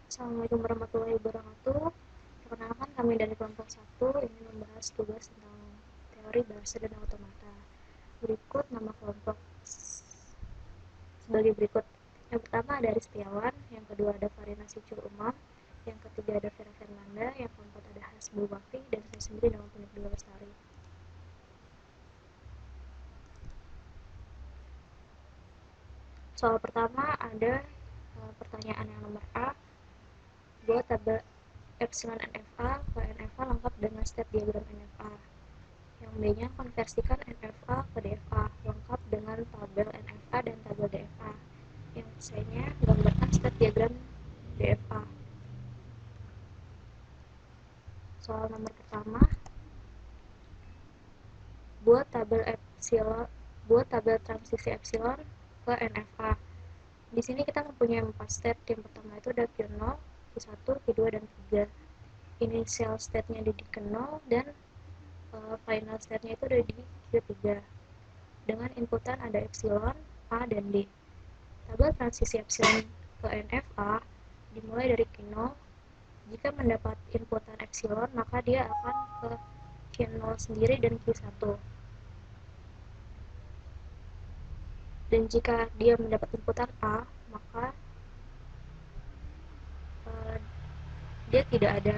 Assalamualaikum warahmatullahi wabarakatuh. Perkenalkan, kami dari kelompok 1 ingin membahas tugas tentang teori bahasa dan automata. Berikut nama kelompok sebagai berikut. Yang pertama ada Aris Setiawan, yang kedua ada Farina Sicur Umam, yang ketiga ada Vera Fernanda, yang keempat ada Hasbul Bakti, dan saya sendiri nama Punik Dua Lestari. Soal pertama ada pertanyaan yang nomor A. Buat tabel epsilon NFA ke NFA lengkap dengan state diagram NFA. Yang B-nya konversikan NFA ke DFA lengkap dengan tabel NFA dan tabel DFA. Yang C-nya gambarkan state diagram DFA. Soal nomor pertama, buat tabel transisi epsilon ke NFA. Di sini kita mempunyai 4 state. Yang pertama itu ada Q0, Q1, Q2, dan Q3. Initial state-nya di Q0 dan final state-nya itu ada di Q3. Dengan inputan ada epsilon, A, dan D. Tabel transisi epsilon ke NFA dimulai dari Q0. Jika mendapat inputan epsilon, maka dia akan ke Q0 sendiri dan Q1. Dan jika dia mendapat inputan A, maka dia tidak ada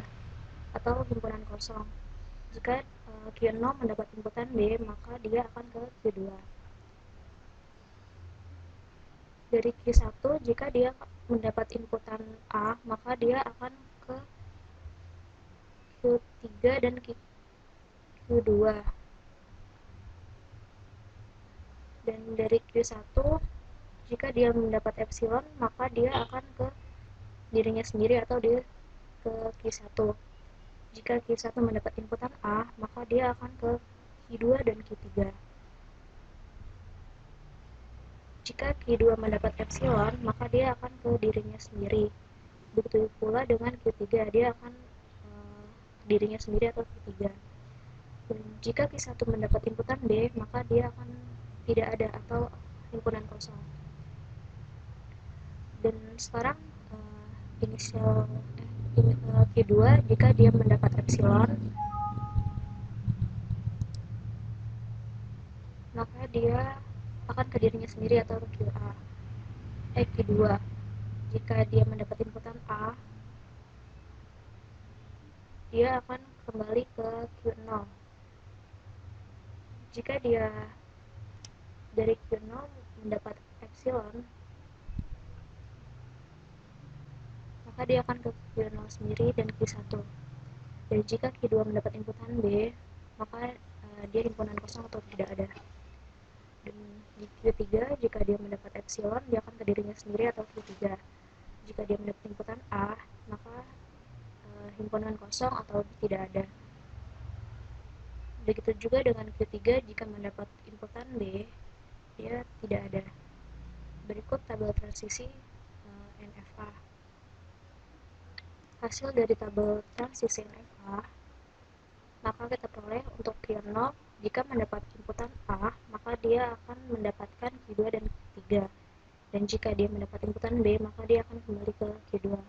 atau himpunan kosong. Jika Q0 mendapat inputan B, maka dia akan ke Q2. Dari Q1, jika dia mendapat inputan A, maka dia akan ke Q3 dan Q2. Dan dari Q1, jika dia mendapat epsilon, maka dia akan ke dirinya sendiri atau dia ke Q1. Jika Q1 mendapat inputan A, maka dia akan ke Q2 dan Q3. Jika Q2 mendapat epsilon, maka dia akan ke dirinya sendiri. Begitu pula dengan Q3, dia akan ke dirinya sendiri atau Q3. Dan jika Q1 mendapat inputan B, maka dia akan tidak ada atau himpunan kosong. Dan sekarang inisial Q2, jika dia mendapat epsilon, maka dia akan ke dirinya sendiri atau QA. Q2, jika dia mendapat inputan A, dia akan kembali ke Q0. Jika dia dari Q0 mendapat epsilon, maka dia akan ke Q0 sendiri dan Q1. Dan jika Q2 mendapat inputan B, maka dia himpunan kosong atau tidak ada. Dan di Q3, jika dia mendapat epsilon, dia akan ke dirinya sendiri atau Q3. Jika dia mendapat inputan A, maka himpunan kosong atau tidak ada. Begitu juga dengan Q3, jika mendapat inputan B, dia tidak ada. Berikut tabel transisi NFA. Hasil dari tabel transisi NFA, maka kita peroleh untuk Q0, jika mendapat inputan A, maka dia akan mendapatkan Q2 dan Q3. Dan jika dia mendapat inputan B, maka dia akan kembali ke Q2.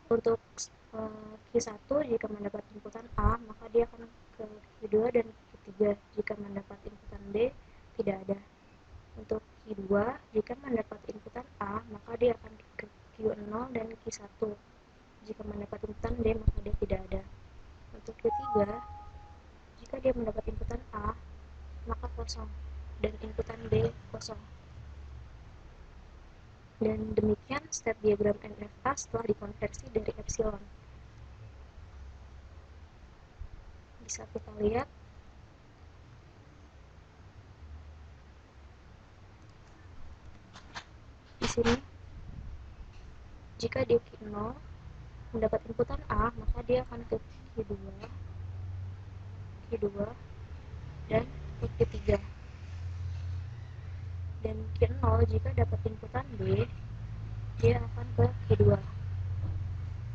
Untuk Q1, jika mendapat inputan A, maka dia akan ke Q2 dan Q3. Jika mendapat inputan B, tidak ada. Untuk Q2, jika mendapat inputan A, maka dia akan ke Q0 dan Q1. Jika mendapat inputan B, maka dia tidak ada. Untuk Q3, jika dia mendapat inputan A, maka kosong, dan inputan B kosong. Dan demikian state diagram NFA setelah dikonversi dari epsilon. Bisa kita lihat di sini, jika dia Q0 mendapat inputan A, maka dia akan ke Q2, dan ke Q3. Dan Q0 jika dapat inputan B, dia akan ke Q2.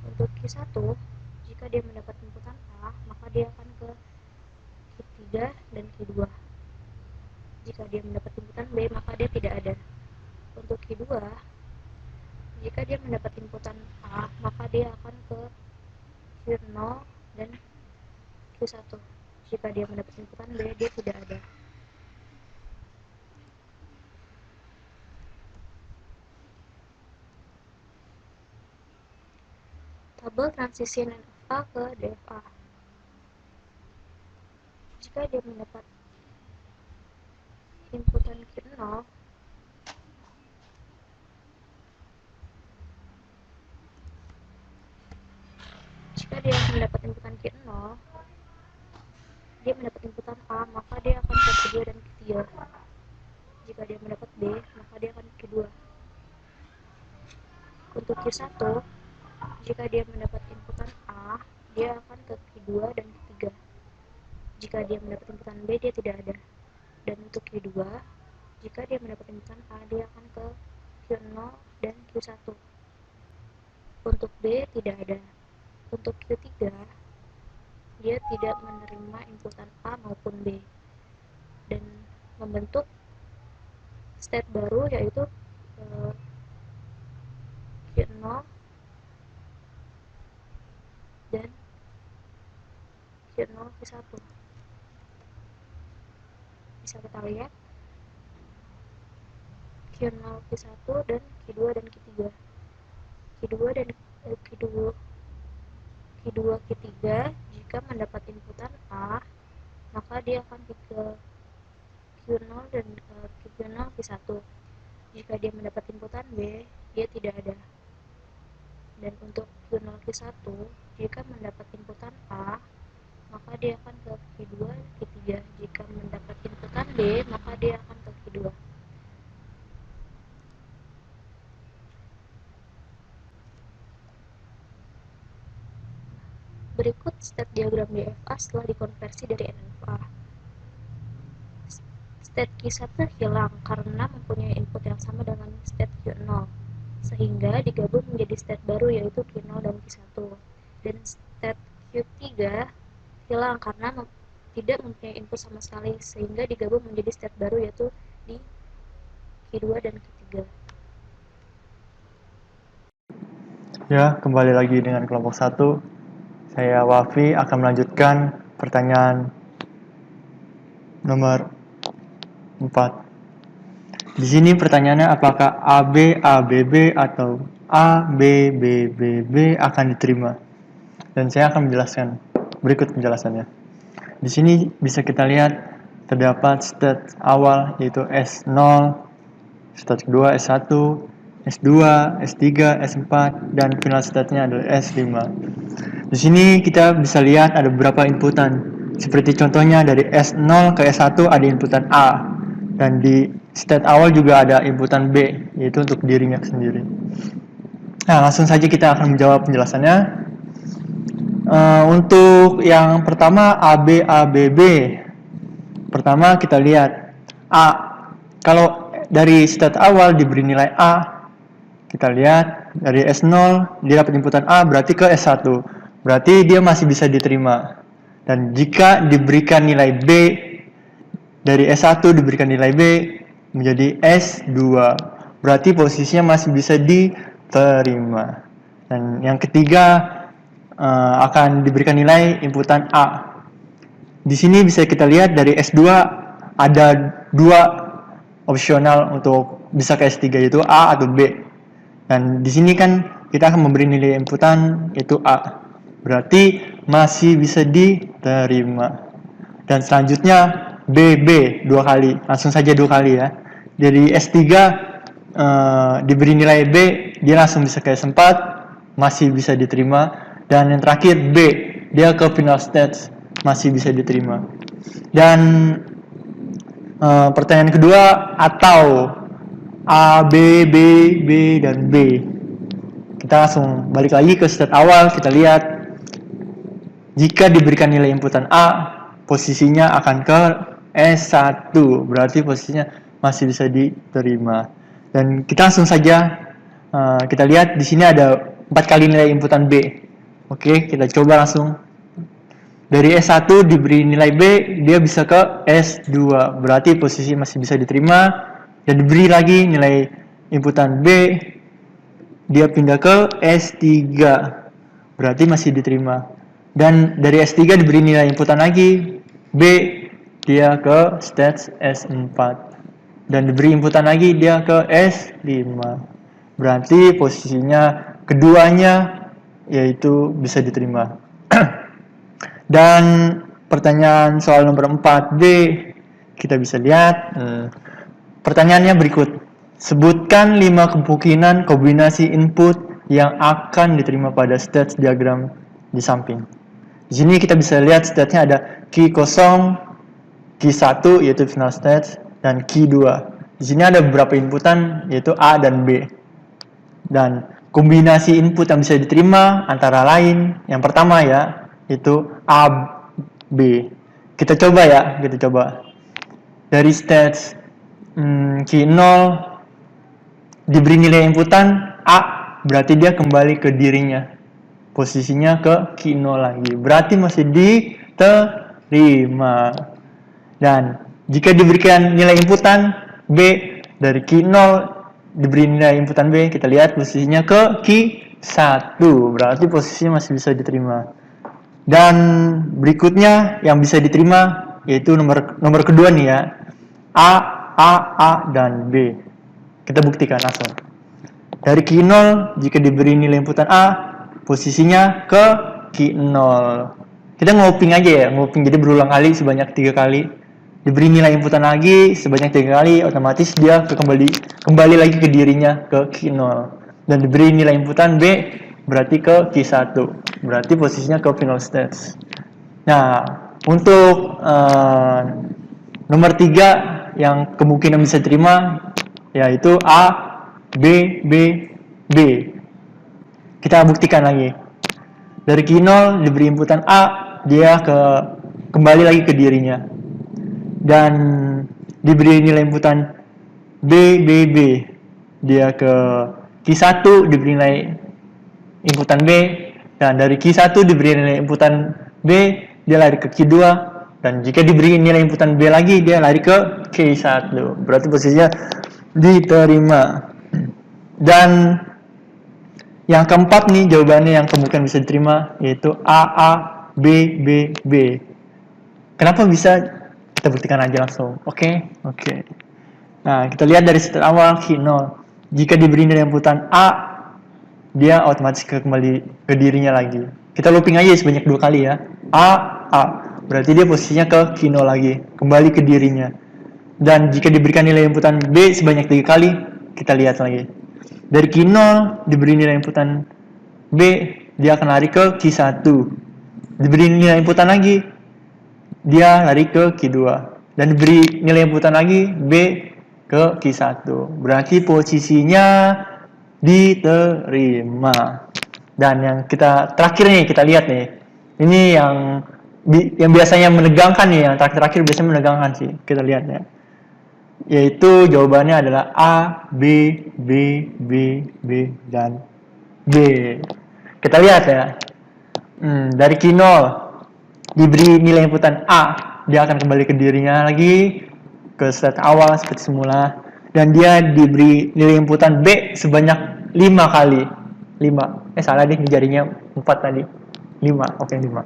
Untuk Q1, jika dia mendapat inputan A, maka dia akan ke Q3 dan Q2. Jika dia mendapat inputan B, maka dia tidak ada. Untuk Q2, Jika dia mendapat inputan A, maka dia akan ke Q0 dan Q1. Jika dia mendapat inputan B, dia tidak ada. Tabel transisi NFA ke DFA. Jika dia mendapat inputan Q0, jika dia mendapat inputan Q0, dia mendapat inputan A, maka dia akan ke Q2 dan Q3. Jika dia mendapat B, maka dia akan ke Q2. Untuk Q1, jika dia mendapat inputan A, dia akan ke Q2 dan Q3. Jika dia mendapat inputan B, dia tidak ada. Dan untuk Q2, jika dia mendapat inputan A, dia akan ke Q0 dan Q1. Untuk B, tidak ada. Untuk Q3, dia tidak menerima inputan A maupun B. Dan membentuk state baru, yaitu Q0 dan Q0 Q1. Bisa kita lihat Q0 Q1 dan Q2 dan Q3. Q2 dan Q2 Q3 jika mendapat inputan A, maka dia akan ke Q0 dan Q0 Q1. Jika dia mendapat inputan B, dia tidak ada. Dan untuk Q0 Q1, jika mendapat inputan A, maka dia akan ke Q2 Q3. Jika mendapat inputan B, maka dia akan ke Q2. Berikut state diagram DFA setelah dikonversi dari NFA. State Q1 hilang karena mempunyai input yang sama dengan state Q0, sehingga digabung menjadi state baru, yaitu Q0 dan Q1. Dan state Q3 hilang karena tidak mempunyai input sama sekali, sehingga digabung menjadi state baru, yaitu di Q2 dan Q3. Ya, kembali lagi dengan kelompok 1. Saya Wafi akan melanjutkan pertanyaan nomor 4. Di sini pertanyaannya, apakah AB, ABB atau ABBBB akan diterima? Dan saya akan menjelaskan berikut penjelasannya. Di sini bisa kita lihat terdapat state awal yaitu S0, state kedua S1, S2, S3, S4, dan final state-nya adalah S5. Di sini kita bisa lihat ada beberapa inputan. Seperti contohnya dari S0 ke S1 ada inputan A, dan di state awal juga ada inputan B, yaitu untuk dirinya sendiri. Nah, langsung saja kita akan menjawab penjelasannya. Untuk yang pertama AB, ABB. Pertama kita lihat A. Kalau dari state awal diberi nilai A, kita lihat dari S0 dia dapat inputan A, berarti ke S1. Berarti dia masih bisa diterima. Dan jika diberikan nilai B, dari S1 diberikan nilai B menjadi S2, berarti posisinya masih bisa diterima. Dan yang ketiga akan diberikan nilai inputan A. Di sini bisa kita lihat dari S2 ada dua opsional untuk bisa ke S3, yaitu A atau B. Dan di sini kan kita akan memberi nilai inputan yaitu A. Berarti masih bisa diterima. Dan selanjutnya BB dua kali, langsung saja dua kali ya. Jadi S3 diberi nilai B, dia langsung bisa ke S4, masih bisa diterima. Dan yang terakhir B, dia ke final stage, masih bisa diterima. Dan pertanyaan kedua, atau A, B, B, B, dan B. Kita langsung balik lagi ke state awal, kita lihat jika diberikan nilai inputan A, posisinya akan ke S1, berarti posisinya masih bisa diterima. Dan kita langsung saja kita lihat di sini ada 4 kali nilai inputan B. Oke, kita coba langsung. Dari S1 diberi nilai B, dia bisa ke S2, berarti posisi masih bisa diterima. Dan diberi lagi nilai inputan B, dia pindah ke S3, berarti masih diterima. Dan dari S3 diberi nilai inputan lagi, B, dia ke stage S4. Dan diberi inputan lagi, dia ke S5. Berarti posisinya keduanya yaitu bisa diterima. Dan pertanyaan soal nomor 4B, kita bisa lihat pertanyaannya berikut. Sebutkan 5 kemungkinan kombinasi input yang akan diterima pada state diagram di samping. Di sini kita bisa lihat state-nya ada key 0, key 1 yaitu final state, dan key 2. Di sini ada beberapa inputan yaitu A dan B. Dan kombinasi input yang bisa diterima antara lain, yang pertama ya, yaitu A, B. Kita coba ya, kita coba. Dari stage key 0 diberi nilai inputan A, berarti dia kembali ke dirinya. Posisinya ke key 0 lagi. Berarti masih diterima. Dan jika diberikan nilai inputan B dari key 0 diberi nilai inputan B, kita lihat posisinya ke key 1. Berarti posisinya masih bisa diterima. Dan berikutnya yang bisa diterima yaitu nomor kedua nih ya. A, dan B. Kita buktikan langsung. Dari key 0, jika diberi nilai inputan A, posisinya ke key 0. Kita ngoping aja ya, ngoping jadi berulang kali sebanyak 3 kali. Diberi nilai inputan lagi sebanyak 3 kali, otomatis dia kembali lagi ke dirinya ke key 0. Dan diberi nilai inputan B, berarti ke key 1. Berarti posisinya ke final stage. Nah, untuk nomor 3 yang kemungkinan bisa diterima yaitu A, B, B. Kita buktikan lagi. Dari key 0 diberi inputan A, dia kembali lagi ke dirinya. Dan diberi nilai inputan B, dia ke key 1 diberi nilai inputan B, dan dari key 1 diberi nilai inputan B, dia lari ke key 2, dan jika diberi nilai inputan B lagi, dia lari ke key 1. Berarti posisinya diterima. Dan yang keempat nih jawabannya yang kemungkinan bisa diterima yaitu A, B. Kenapa bisa? Kita buktikan aja langsung. Oke. Nah, kita lihat dari step awal key 0. Jika diberi nilai inputan A, dia otomatis kembali ke dirinya lagi. Kita looping aja sebanyak 2 kali ya. A. Berarti dia posisinya ke key 0 lagi, kembali ke dirinya. Dan jika diberikan nilai inputan B sebanyak 3 kali, kita lihat lagi. Dari key 0 diberi nilai inputan B, dia akan lari ke key 1. Diberi nilai inputan lagi, dia lari ke key 2. Dan diberi nilai inputan lagi B ke key 1. Berarti posisinya diterima. Dan yang kita terakhir nih, kita lihat nih. Ini yang biasanya menegangkan nih, yang terakhir biasanya menegangkan sih. Kita lihat ya. Yaitu jawabannya adalah A, B, dan B. Kita lihat ya. Dari key 0 diberi nilai inputan A, dia akan kembali ke dirinya lagi ke state awal seperti semula, dan dia diberi nilai inputan B sebanyak 5 kali. 5. Salah deh, jarinya 4 tadi. 5. Oke, 5.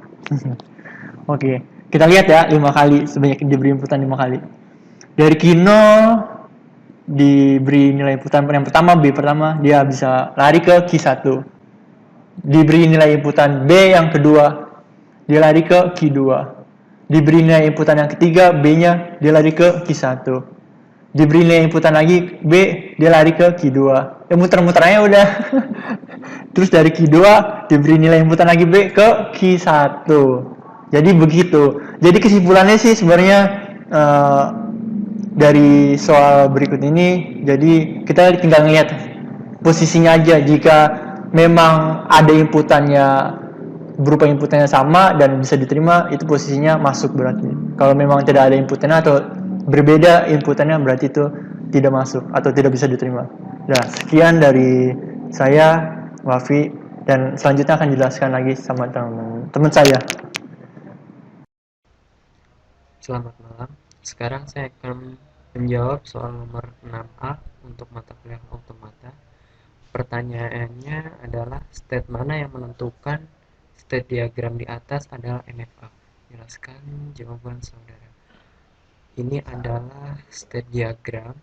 Oke. Kita lihat ya, 5 kali sebanyak diberi inputan 5 kali. Dari key 0 diberi nilai inputan yang pertama, B pertama, dia bisa lari ke key 1. Diberi nilai inputan B yang kedua, dia lari ke key 2. Diberi nilai inputan yang ketiga, B-nya, dia lari ke key 1. Diberi nilai inputan lagi, B, dia lari ke key 2. Ya muter-muter aja udah. Terus dari key 2, diberi nilai inputan lagi B ke key 1. Jadi begitu. Jadi kesimpulannya sih sebenarnya dari soal berikut ini, jadi kita tinggal lihat posisinya aja. Jika memang ada inputannya berupa inputannya sama dan bisa diterima, itu posisinya masuk berarti. Kalau memang tidak ada inputannya atau berbeda inputannya, berarti itu tidak masuk atau tidak bisa diterima. Nah, sekian dari saya, Wafi, dan selanjutnya akan dijelaskan lagi sama teman saya. Selamat malam. Sekarang saya akan menjawab soal nomor 6A untuk mata kuliah automata. Pertanyaannya adalah state mana yang menentukan state diagram di atas adalah NFA. Jelaskan jawaban saudara. Ini adalah state diagram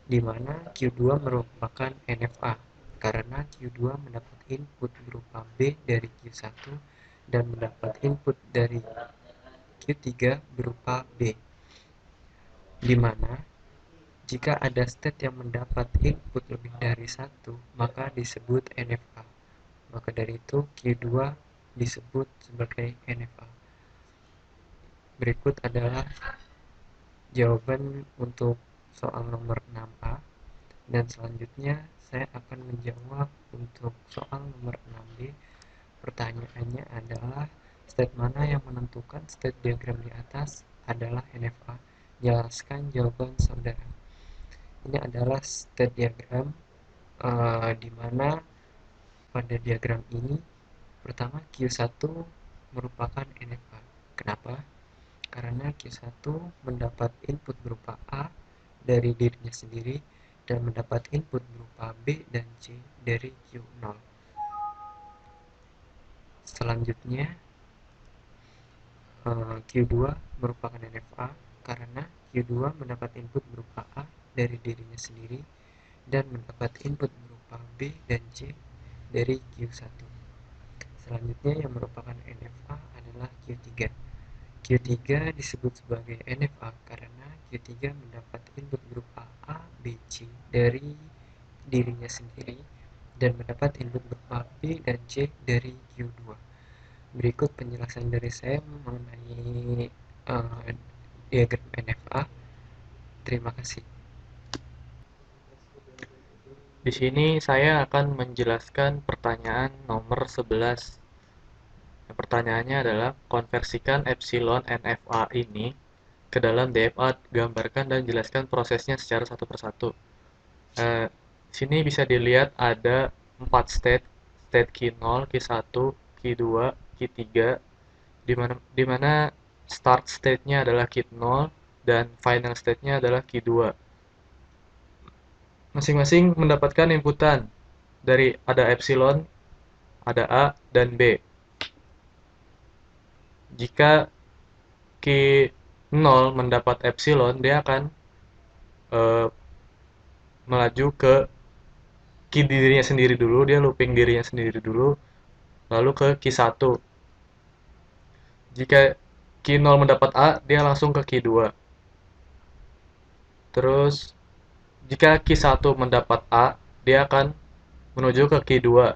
di mana Q2 merupakan NFA karena Q2 mendapat input berupa B dari Q1 dan mendapat input dari Q3 berupa B, di mana jika ada state yang mendapat input lebih dari satu, maka disebut NFA. Maka dari itu Q2 disebut sebagai NFA. Berikut adalah jawaban untuk soal nomor 6A, dan selanjutnya saya akan menjawab untuk soal nomor 6B. Pertanyaannya adalah state mana yang menentukan state diagram di atas adalah NFA. Jelaskan jawaban saudara. Ini adalah state diagram di mana pada diagram ini pertama Q1 merupakan NFA. Kenapa? Karena Q1 mendapat input berupa A dari dirinya sendiri dan mendapat input berupa B dan C dari Q0. Selanjutnya Q2 merupakan NFA karena Q2 mendapat input berupa A dari dirinya sendiri dan mendapat input berupa B dan C dari Q1. Selanjutnya yang merupakan NFA adalah Q3. Q3 disebut sebagai NFA karena Q3 mendapat input berupa A, B, C dari dirinya sendiri dan mendapat input berupa B dan C dari Q2. Berikut penjelasan dari saya mengenai diagram NFA. Terima kasih. Di sini saya akan menjelaskan pertanyaan nomor 11. Pertanyaannya adalah, konversikan epsilon NFA ini ke dalam DFA, gambarkan dan jelaskan prosesnya secara satu persatu. Sini bisa dilihat ada 4 state, state Q0, Q1, Q2, Q3, di mana start state-nya adalah Q0 dan final state-nya adalah Q2. Masing-masing mendapatkan inputan dari ada epsilon, ada A, dan B. Jika Q0 mendapat epsilon, dia akan melaju ke dirinya sendiri dulu, dia looping dirinya sendiri dulu, lalu ke Q1. Jika Q0 mendapat A, dia langsung ke Q2. Terus, jika Q1 mendapat A, dia akan menuju ke Q2.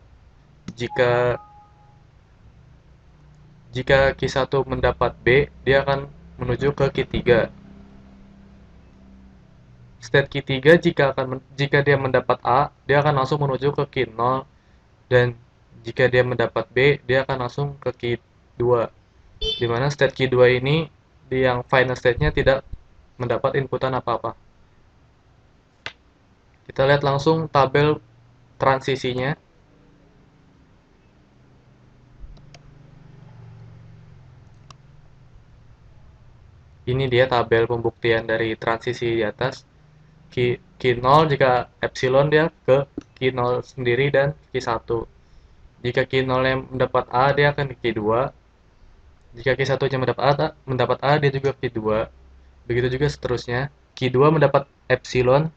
Jika Q1 mendapat B, dia akan menuju ke Q3. State Q3 jika dia mendapat A, dia akan langsung menuju ke Q0, dan jika dia mendapat B, dia akan langsung ke Q2. Di mana state Q2 ini di yang final state-nya tidak mendapat inputan apa-apa. Kita lihat langsung tabel transisinya. Ini dia tabel pembuktian dari transisi di atas. Q0 jika epsilon dia ke Q0 sendiri dan Q1. Jika Q0 yang mendapat A, dia akan ke Q2. Jika Q1 nya mendapat A, dia juga ke Q2. Begitu juga seterusnya. Q2 mendapat epsilon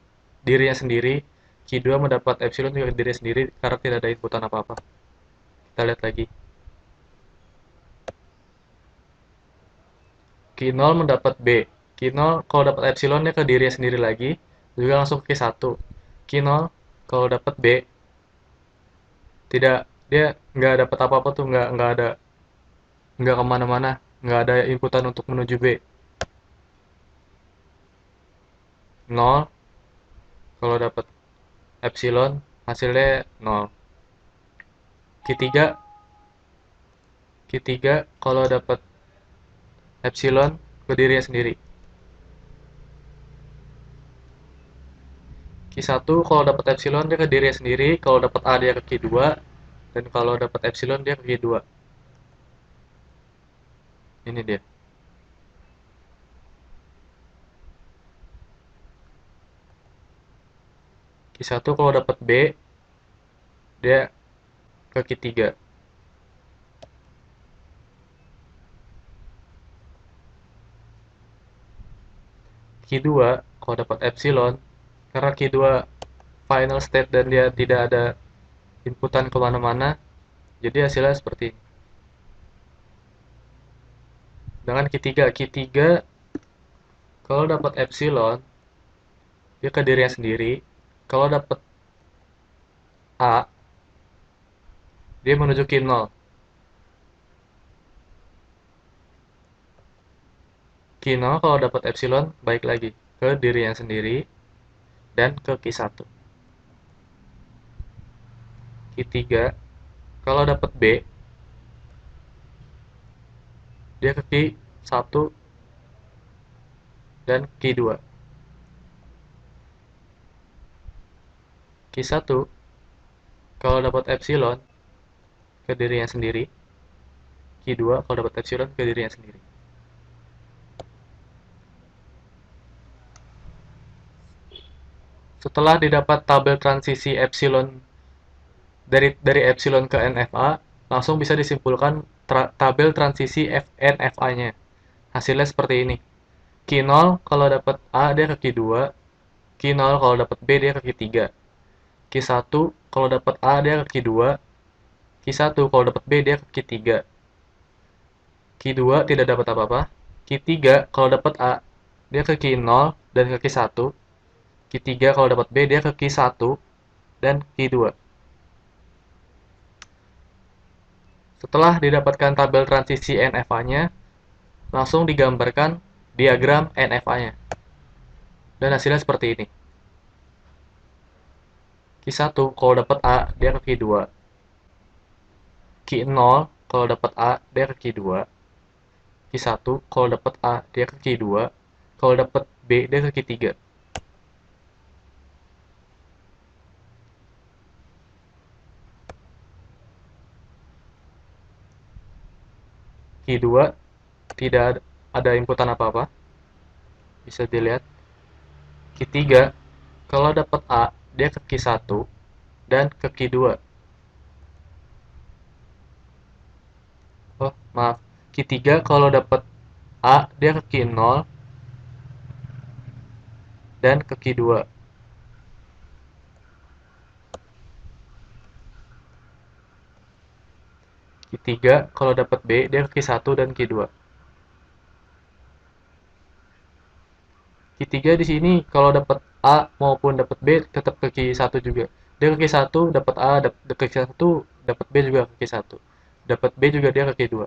dirinya sendiri. Q2 mendapat epsilon juga dirinya sendiri karena tidak ada inputan apa-apa. Kita lihat lagi. Q0 mendapat B. Q0 kalau dapat epsilon dia ke dirinya sendiri lagi, juga langsung ke Q1. Q0 kalau dapat B, tidak, dia nggak dapat apa-apa tuh, nggak kemana-mana, nggak ada inputan untuk menuju B. 0 kalau dapat epsilon hasilnya 0. Q3 kalau dapat epsilon ke dirinya sendiri. Q1 kalau dapat epsilon dia ke dirinya sendiri, kalau dapat A dia ke Q2, dan kalau dapat epsilon dia ke Q2. Ini dia. Q1 kalau dapat B, dia ke Q3. Q2 kalau dapat epsilon, karena Q2 final state dan dia tidak ada inputan kemana-mana, jadi hasilnya seperti ini. Dengan Q3 kalau dapat epsilon, dia ke dirinya sendiri. Kalau dapat A, dia menuju Q0. Q0 kalau dapat epsilon, balik lagi ke dirinya sendiri dan ke Q1. Q3 kalau dapat B, dia ke Q1 dan Q2. Q1 kalau dapat epsilon ke dirinya sendiri, Q2 kalau dapat epsilon ke dirinya sendiri. Setelah didapat tabel transisi epsilon dari epsilon ke NFA, langsung bisa disimpulkan tabel transisi NFA-nya. Hasilnya seperti ini. Q0 kalau dapat A dia ke Q2, Q0 kalau dapat B dia ke Q3. Q1 kalau dapat A dia ke Q2, Q1 kalau dapat B dia ke Q3. Q2 tidak dapat apa-apa. Q3 kalau dapat A dia ke Q0 dan ke Q1. Q3 kalau dapat B dia ke Q1 dan Q2. Setelah didapatkan tabel transisi NFA-nya, langsung digambarkan diagram NFA-nya. Dan hasilnya seperti ini. Q1 kalau dapat A, dia ke Q2. Q0 kalau dapat A, dia ke Q2. Q1 kalau dapat A, dia ke Q2. Kalau dapat B, dia ke Q3. Q2 tidak ada inputan apa-apa. Bisa dilihat. Q3 kalau dapat A, dia ke Q1 dan ke Q2. Oh, maaf. Q3 kalau dapat A, dia ke Q0 dan ke Q2. Q3 kalau dapat B, dia ke Q1 dan Q2. Q3 di sini kalau dapat A maupun dapat B tetap ke Q1 juga. Dia ke Q1 dapat A, ke Q1 dapat B juga ke Q1. Dapat B juga dia ke Q2.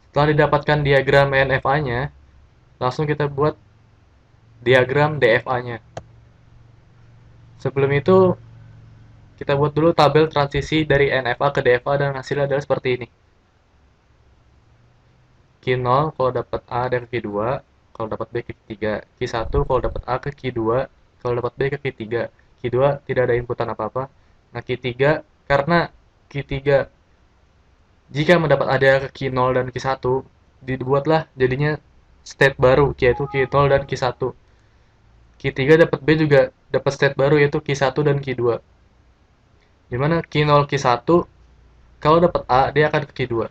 Setelah didapatkan diagram NFA-nya, langsung kita buat diagram DFA-nya. Sebelum itu, kita buat dulu tabel transisi dari NFA ke DFA dan hasilnya adalah seperti ini. Q0 kalau dapat A dan Q2, kalau dapat B ke Q3. Q1 kalau dapat A ke Q2, kalau dapat B ke Q3. Q2 tidak ada inputan apa-apa. Nah, Q3 karena Q3 jika mendapat ada ke Q0 dan Q1, dibuatlah jadinya state baru yaitu Q0 dan Q1. Q3 dapat B juga dapat state baru yaitu Q1 dan Q2. Dimana Q0 Q1 kalau dapat A dia akan ke Q2.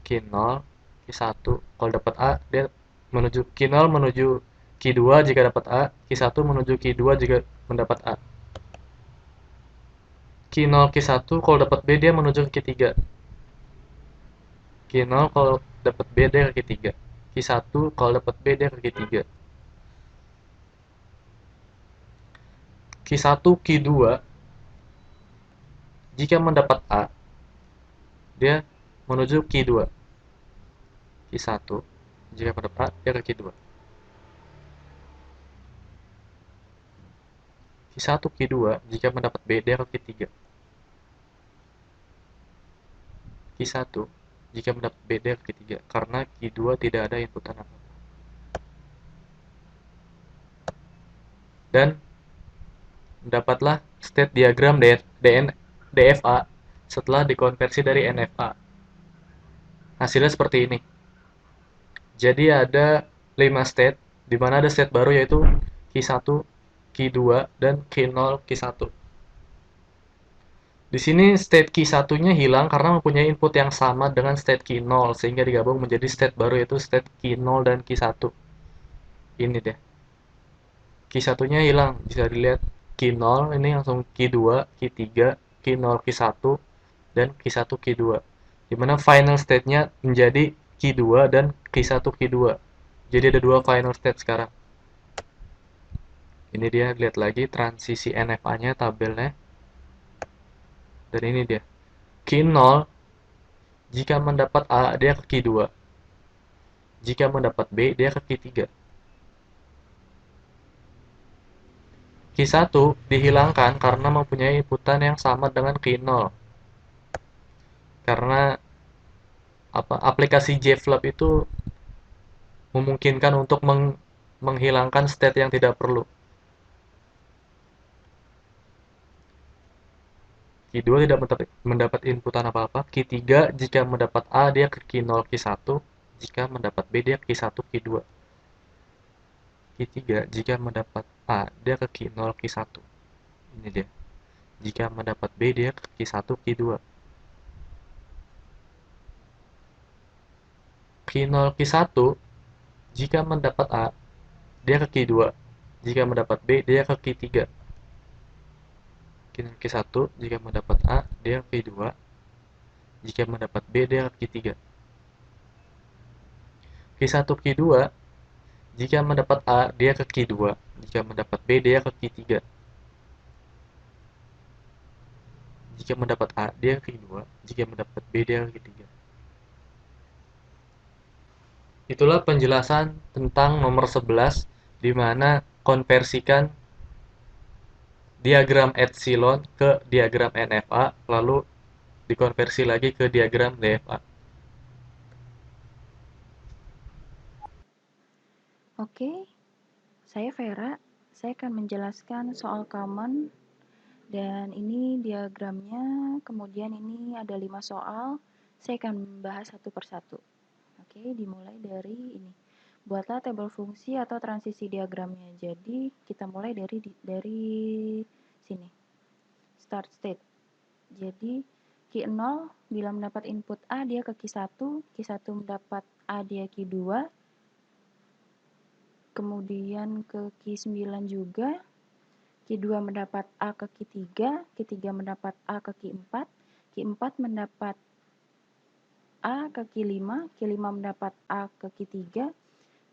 Q0 Q1 kalau dapat A dia menuju Q0 menuju Q2 jika dapat A, Q1 menuju Q2 jika mendapat A. Q0 Q1 kalau dapat B dia menuju ke Q3. Q0 kalau dapat B dia ke Q3. Q1 kalau dapat B dia ke Q3. Q1 Q2 jika mendapat A dia menuju Q2. Q1 jika mendapat A dia ke Q2. Q1 Q2 jika mendapat B dia ke Q3. Q1 jika mendapat B dia ke Q3 karena Q2 tidak ada inputan apa-apa. Dan dapatlah state diagram DFA setelah dikonversi dari NFA. hasilnya seperti ini. Jadi ada 5 state, di mana ada state baru yaitu Q1, Q2, dan Q0, Q1. Di sini state Q1-nya hilang karena mempunyai input yang sama dengan state Q0, sehingga digabung menjadi state baru yaitu state Q0 dan Q1. Ini deh. Q1-nya hilang, bisa dilihat Q0 ini langsung Q2, Q3, Q0, Q1, dan Q1, Q2. Dimana final state-nya menjadi Q2 dan Q1, Q2. Jadi ada dua final state sekarang. Ini dia, lihat lagi transisi NFA-nya, tabelnya. Dan ini dia. Q0, jika mendapat A, dia ke Q2. Jika mendapat B, dia ke Q3. Q1 dihilangkan karena mempunyai inputan yang sama dengan Q0. Karena aplikasi JFlop itu memungkinkan untuk menghilangkan state yang tidak perlu. Q2 tidak mendapat inputan apa-apa. Q3 jika mendapat A dia ke Q0 Q1, jika mendapat B dia ke Q1 Q2. Q3 jika mendapat A dia ke Q0 Q1. Ini dia. Jika mendapat B dia ke Q1 Q2. Q0 Q1 jika mendapat A dia ke Q2. Jika mendapat B dia ke Q3. Q1 jika mendapat A dia ke Q2. Jika mendapat B dia ke Q3. Q1 Q2 jika mendapat A dia ke Q2. Jika mendapat B dia ke Q3. Jika mendapat A dia ke Q2. Jika mendapat B dia ke Q3. Itulah penjelasan tentang nomor 11, di mana konversikan diagram epsilon ke diagram NFA, lalu dikonversi lagi ke diagram DFA. Oke, saya Vera. Saya akan menjelaskan soal common dan ini diagramnya. Kemudian ini ada 5 soal. Saya akan membahas satu persatu. Oke, dimulai dari ini. Buatlah tabel fungsi atau transisi diagramnya. Jadi kita mulai dari sini. Start state. Jadi Q0 bila mendapat input A dia ke Q1, Q1 mendapat A dia Q2, kemudian ke Q9 juga, Q2 mendapat A ke Q3, Q3 mendapat A ke Q4, Q4 mendapat A ke Q5, Q5 mendapat A ke Q3,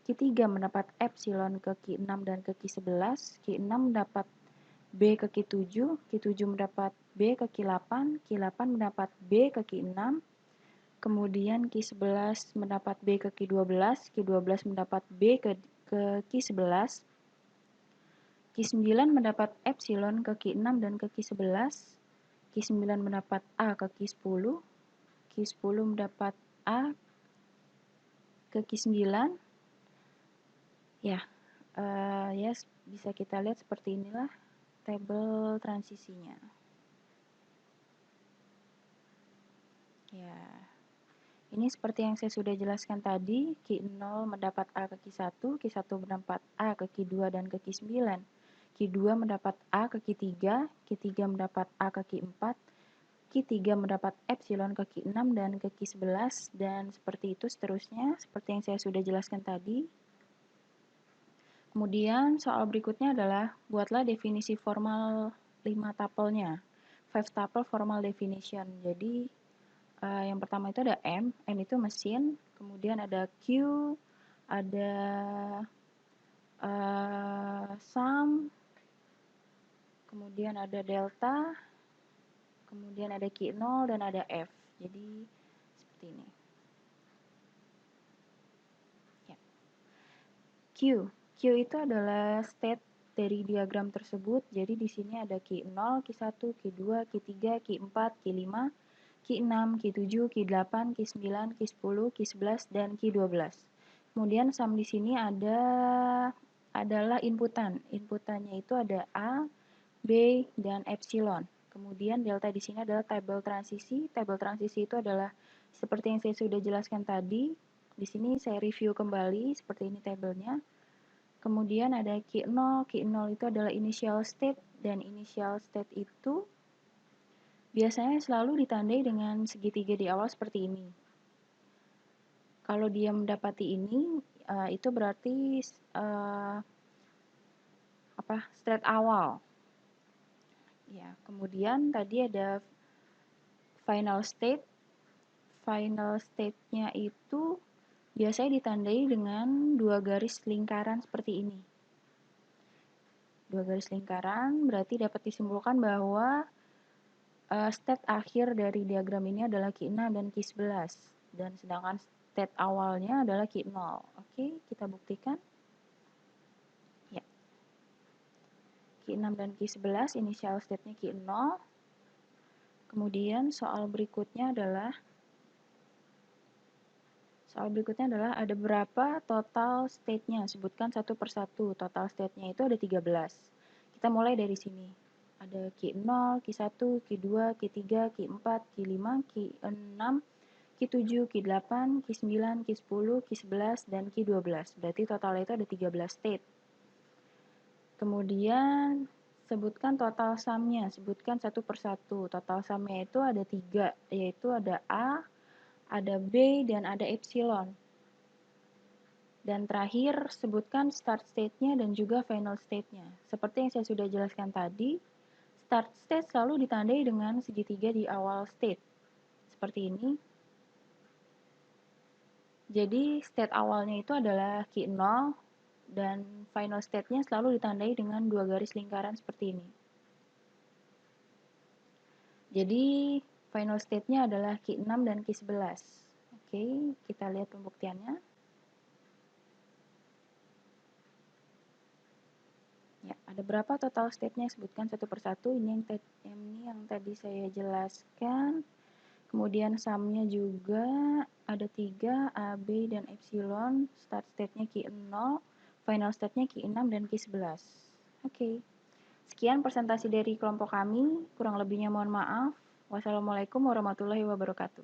Q3 mendapat epsilon ke Q6 dan ke Q11, Q6 mendapat B ke Q7, Q7 mendapat B ke Q8, Q8 mendapat B ke Q6, kemudian Q11 mendapat B ke Q12, Q12 mendapat B ke Q11, Q9 mendapat epsilon ke Q6 dan ke Q11, Q9 mendapat A ke Q10, Q10 mendapat A ke Q9. Ya, bisa kita lihat seperti inilah tabel transisinya. Ya, ini seperti yang saya sudah jelaskan tadi, Q0 mendapat A ke Q1, Q1 mendapat A ke Q2 dan ke Q9. Q2 mendapat A ke Q3, Q3 mendapat A ke Q4, Q3 mendapat epsilon ke Q6 dan ke Q11, dan seperti itu seterusnya, seperti yang saya sudah jelaskan tadi. Kemudian soal berikutnya adalah buatlah definisi formal 5 tupelnya. 5 tuple formal definition. Jadi yang pertama itu ada M itu mesin, kemudian ada Q, ada sum, kemudian ada delta, kemudian ada Q0 dan ada F. Jadi seperti ini. Ya. Q itu adalah state dari diagram tersebut. Jadi di sini ada Q0, Q1, Q2, Q3, Q4, Q5, Q6, Q7, Q8, Q9, Q10, Q11, dan Q12. Kemudian sum di sini adalah inputan. Inputannya itu ada A, B, dan epsilon. Kemudian delta di sini adalah tabel transisi. Tabel transisi itu adalah Seperti yang saya sudah jelaskan tadi, di sini saya review kembali seperti ini tabelnya. Kemudian ada Q0, Q0 itu adalah initial state, dan initial state itu biasanya selalu ditandai dengan segitiga di awal seperti ini. Kalau dia mendapati ini, itu berarti state awal. Ya, kemudian tadi ada final state. Final state-nya itu biasanya ditandai dengan dua garis lingkaran seperti ini. Dua garis lingkaran berarti dapat disimpulkan bahwa state akhir dari diagram ini adalah Q6 dan Q11. Dan sedangkan state awalnya adalah Q0. Oke, kita buktikan. Ya. Q6 dan Q11, initial state-nya Q0. Kemudian soal berikutnya adalah ada berapa total state-nya. Sebutkan satu persatu. Total state-nya itu ada 13. Kita mulai dari sini. Ada Q0, Q1, Q2, Q3, Q4, Q5, Q6, Q7, Q8, Q9, Q10, Q11, dan Q12. Berarti total itu ada 13 state. Kemudian sebutkan total sum-nya. Sebutkan satu persatu. Total sum-nya itu ada 3, yaitu ada A, ada B, dan ada epsilon. Dan terakhir, sebutkan start state-nya dan juga final state-nya. Seperti yang saya sudah jelaskan tadi, start state selalu ditandai dengan segitiga di awal state. Seperti ini. Jadi, state awalnya itu adalah Q0, dan final state-nya selalu ditandai dengan dua garis lingkaran seperti ini. Jadi, final state-nya adalah Q6 dan Q11. Oke, kita lihat pembuktiannya. Ya, ada berapa total state-nya? Sebutkan satu persatu. Ini yang tadi saya jelaskan. Kemudian sum-nya juga ada 3, A, B, dan epsilon. Start state-nya Q0, final state-nya Q6 dan Q11. Oke. Sekian presentasi dari kelompok kami. Kurang lebihnya mohon maaf. Wassalamualaikum warahmatullahi wabarakatuh.